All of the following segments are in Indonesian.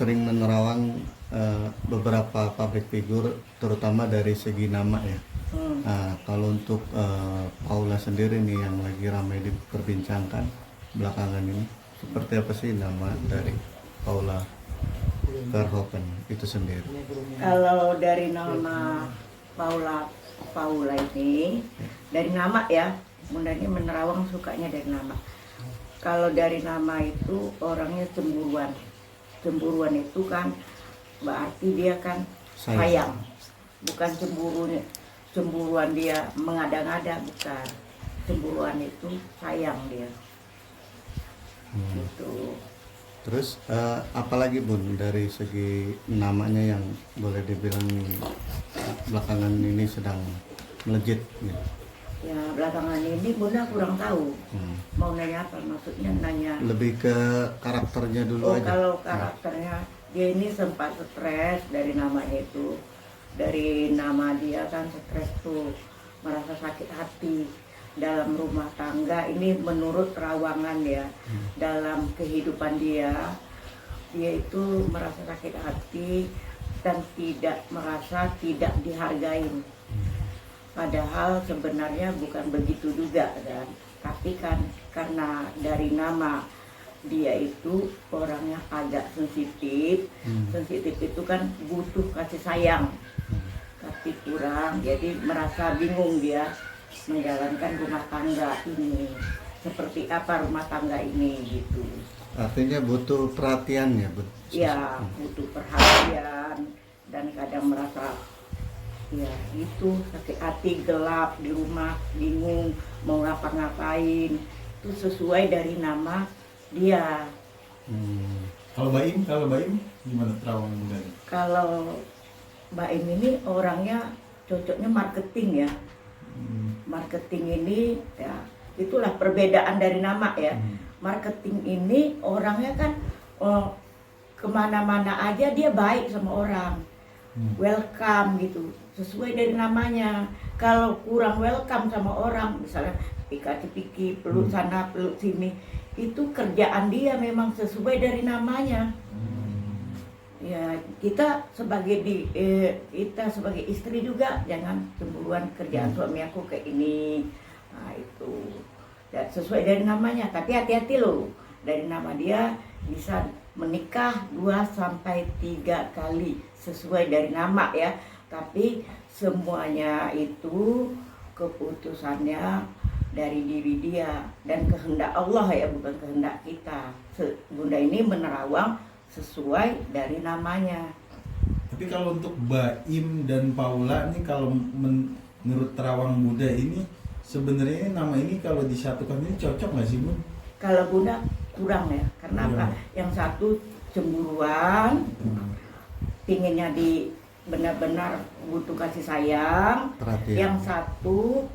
sering menerawang beberapa public figure, terutama dari segi nama ya. Nah, kalau untuk Paula sendiri nih yang lagi ramai diperbincangkan belakangan ini, seperti apa sih nama dari Paula Verhoeven itu sendiri? Kalau dari nama Paula ini, dari nama ya, mudahnya menerawang sukanya dari nama. Kalau dari nama itu orangnya cemburuan. Cemburuan itu kan berarti dia kan sayang. Bukan cemburuan dia mengada-ngada, bukan. Cemburuan itu sayang dia. Gitu. Terus apalagi Bun dari segi namanya yang boleh dibilang belakangan ini sedang melejit gitu? Ya belakangan ini Bunda kurang tahu. Mau nanya apa? Maksudnya nanya lebih ke karakternya dulu aja. Kalau karakternya dia ini sempat stres dari namanya itu. Dari nama dia kan stres tuh, merasa sakit hati dalam rumah tangga. Ini menurut terawangan ya. Dalam kehidupan dia itu merasa sakit hati dan merasa tidak dihargain. Padahal sebenarnya bukan begitu juga kan. Tapi kan karena dari nama dia itu orangnya agak sensitif. Sensitif itu kan butuh kasih sayang, tapi kurang, jadi merasa bingung dia menjalankan rumah tangga ini. Seperti apa rumah tangga ini gitu. Artinya butuh perhatian ya, Bu? Ya, butuh perhatian dan kadang merasa ya itu sakit hati, gelap di rumah, bingung mau ngapa-ngapain. Itu sesuai dari nama dia. Kalau Baim gimana terawang muda? Kalau Baim ini orangnya cocoknya marketing ya. Marketing ini ya itulah perbedaan dari nama ya. Marketing ini orangnya kan kemana-mana aja dia baik sama orang. Welcome gitu, sesuai dari namanya. Kalau kurang welcome sama orang, misalnya pika-piki, peluk sana, peluk sini, itu kerjaan dia memang sesuai dari namanya. Ya kita sebagai istri juga jangan cemburuan kerjaan suami aku kayak ini. Nah itu ya, sesuai dari namanya. Tapi hati-hati loh, dari nama dia bisa menikah 2-3 kali sesuai dari nama ya. Tapi semuanya itu keputusannya dari diri dia dan kehendak Allah ya, bukan kehendak kita. Bunda ini menerawang sesuai dari namanya. Tapi kalau untuk Baim dan Paula ini, kalau menurut terawang Bunda ini sebenarnya nama ini kalau disatukan ini cocok nggak sih Bun? Kalau Bunda kurang ya, karena apa? Yang satu cemburuan, pinginnya benar-benar butuh kasih sayang. Perhatian. Yang satu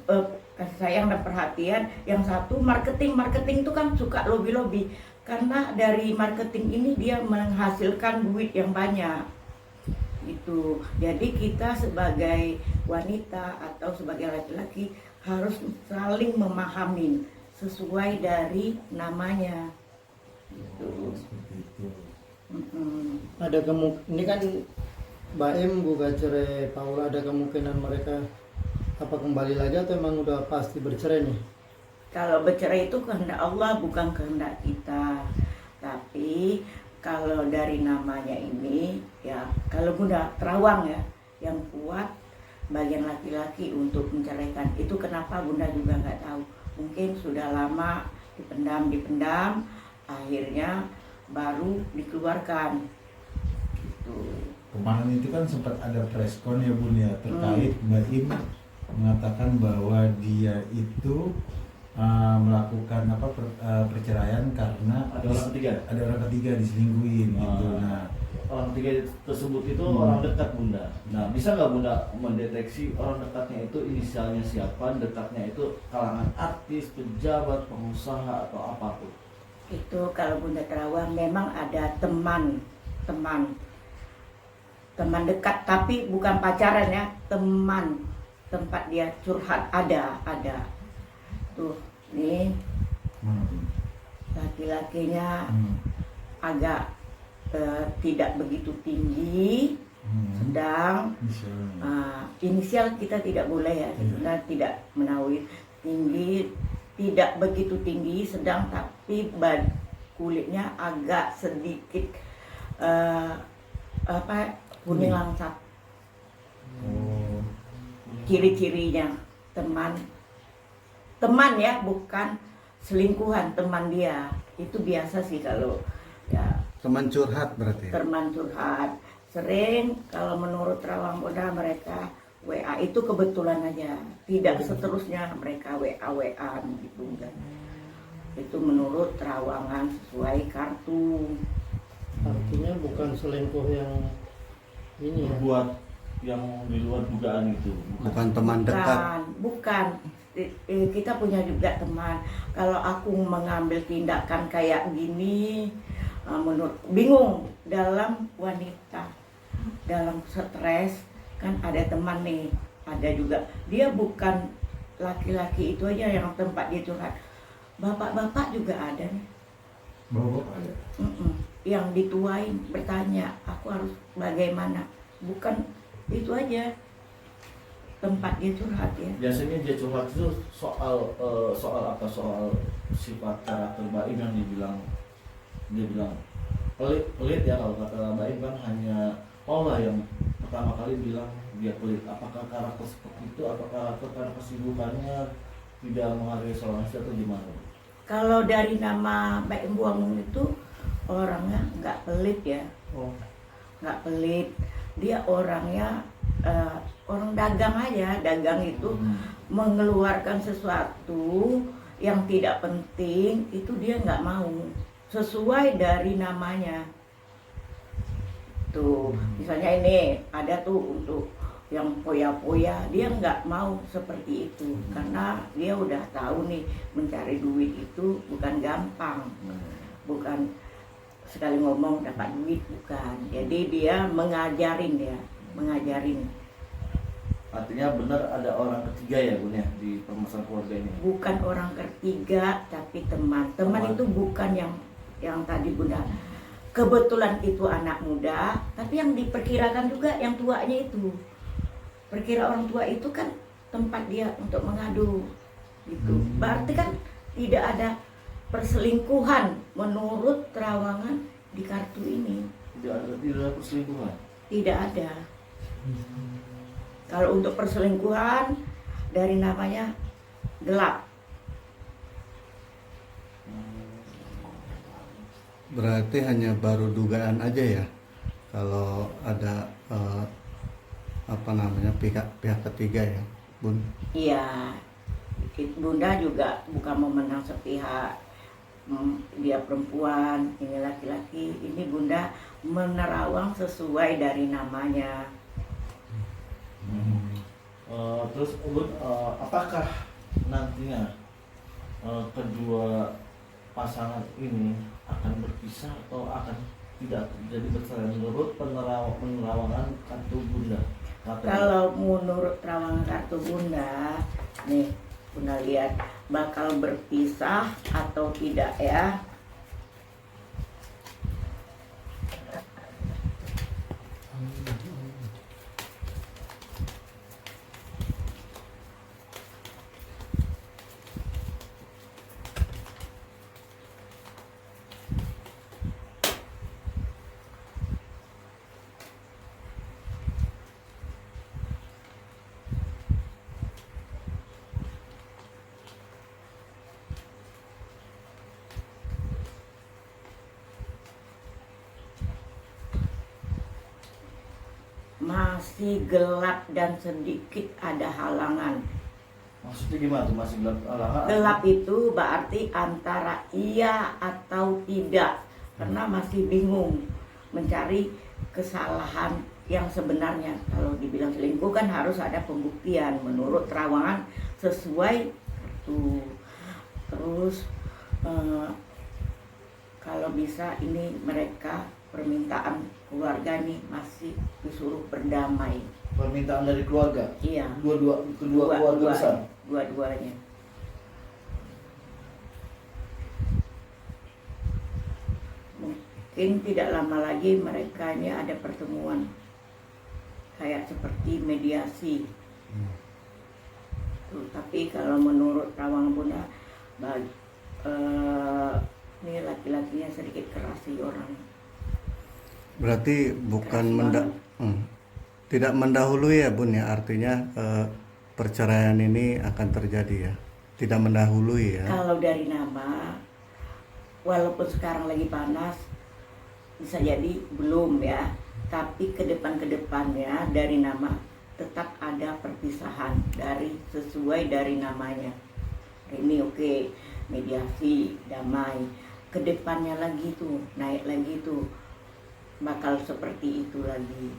kasih sayang dan perhatian. Yang satu marketing itu kan suka lobby. Karena dari marketing ini dia menghasilkan duit yang banyak. Itu. Jadi kita sebagai wanita atau sebagai laki-laki harus saling memahami sesuai dari namanya. Gitu. Ada ini kan Baim gugat cerai Paula, ada kemungkinan mereka apa kembali lagi atau emang udah pasti bercerai nih? Kalau bercerai itu kehendak Allah, bukan kehendak kita. Tapi kalau dari namanya ini ya, kalau Bunda terawang ya, yang kuat bagian laki-laki untuk menceraikan. Itu kenapa Bunda juga nggak tahu. Mungkin sudah lama dipendam, akhirnya baru dikeluarkan. Gitu. Kemarin itu kan sempat ada preskon ya Bun ya, terkait Baim mengatakan bahwa dia itu melakukan perceraian karena ada orang ketiga diselingkuhin gitu. Nah, orang ketiga tersebut itu orang dekat Bunda. Nah, bisa nggak Bunda mendeteksi orang dekatnya itu inisialnya siapa, dekatnya itu kalangan artis, pejabat, pengusaha atau apapun? Itu kalau Bunda terawang memang ada teman dekat, tapi bukan pacaran ya, teman tempat dia curhat ada. Tuh, nih laki-lakinya agak tidak begitu tinggi, sedang. Inisial kita tidak boleh ya, kita tidak menawi. Tinggi, tidak begitu tinggi, sedang, tapi kulitnya agak sedikit kuning langsat. Ciri-cirinya teman ya, bukan selingkuhan, teman dia. Itu biasa sih kalau ya, Teman curhat berarti. teman curhat. Sering kalau menurut Rawang Bunda mereka WA, itu kebetulan aja, tidak seterusnya mereka WA-WA gitu kan. Itu menurut terawangan sesuai kartu. Artinya bukan selingkuh yang ini ya. Buat yang di luar dugaan itu. Bukan teman dekat. Bukan. Kita punya juga teman. Kalau aku mengambil tindakan kayak gini, menurut bingung dalam wanita, dalam stres, kan ada teman nih, ada juga dia bukan laki-laki itu aja yang tempat dia curhat, bapak-bapak juga ada nih. Bapak ada. Yang dituain bertanya, aku harus bagaimana, bukan itu aja tempat dia curhat ya. Biasanya dia curhat itu soal apa, soal sifat karakter Baim yang dia bilang pelit ya, kalau kata Baim kan hanya Paula yang pertama kali bilang dia pelit. Apakah karakter seperti itu, apakah karakter karena kesibukannya tidak menghargai seorang istri atau gimana? Kalau dari nama Baim Buang itu orangnya nggak pelit ya, nggak pelit. Dia orangnya orang dagang aja. Dagang itu mengeluarkan sesuatu yang tidak penting, itu dia nggak mau, sesuai dari namanya. Tuh, misalnya ini ada tuh untuk yang poya-poya, dia nggak mau seperti itu, karena dia udah tahu nih mencari duit itu bukan gampang, bukan sekali ngomong dapat duit, bukan. Jadi dia mengajarin. Artinya benar ada orang ketiga ya Bun ya di permasalahan keluarga ini? Bukan orang ketiga, tapi teman. Teman itu bukan yang tadi Bunda. Kebetulan itu anak muda, tapi yang diperkirakan juga yang tuanya itu. Perkira orang tua itu kan tempat dia untuk mengadu gitu. Berarti kan tidak ada perselingkuhan menurut terawangan di kartu ini. Tidak ada perselingkuhan? Tidak ada. Kalau untuk perselingkuhan dari namanya gelap. Berarti hanya baru dugaan aja ya. Kalau ada pihak ketiga ya, Bun. Iya. Bunda juga bukan memenang sepihak. Dia perempuan, ini laki-laki. Ini Bunda menerawang sesuai dari namanya. Terus Bun, apakah nantinya kedua pasangan ini akan berpisah atau akan tidak jadi bercerai menurut penerawangan kartu Bunda? Kalau menurut terawangan kartu Bunda, nih Bunda lihat bakal berpisah atau tidak ya. Masih gelap dan sedikit ada halangan. Maksudnya gimana tuh masih gelap halangan? Gelap itu berarti antara iya atau tidak, karena masih bingung mencari kesalahan yang sebenarnya. Kalau dibilang selingkuh kan harus ada pembuktian menurut terawangan sesuai kartu. Terus kalau bisa ini mereka permintaan keluarga nih masih disuruh berdamai. Permintaan dari keluarga? Iya. Kedua keluarga besar? Dua-duanya. mungkin tidak lama lagi mereka ini ada pertemuan kayak seperti mediasi. Tuh, tapi kalau menurut Rawang Bunda, ini laki-lakinya sedikit keras sih orang. Berarti bukan Keras tidak mendahului ya Bun ya, artinya perceraian ini akan terjadi ya, tidak mendahului ya. Kalau dari nama, walaupun sekarang lagi panas, bisa jadi belum ya. Tapi ke depannya dari nama tetap ada perpisahan sesuai dari namanya. Ini oke, mediasi, damai. Kedepannya lagi tuh, naik lagi tuh, bakal seperti itu lagi.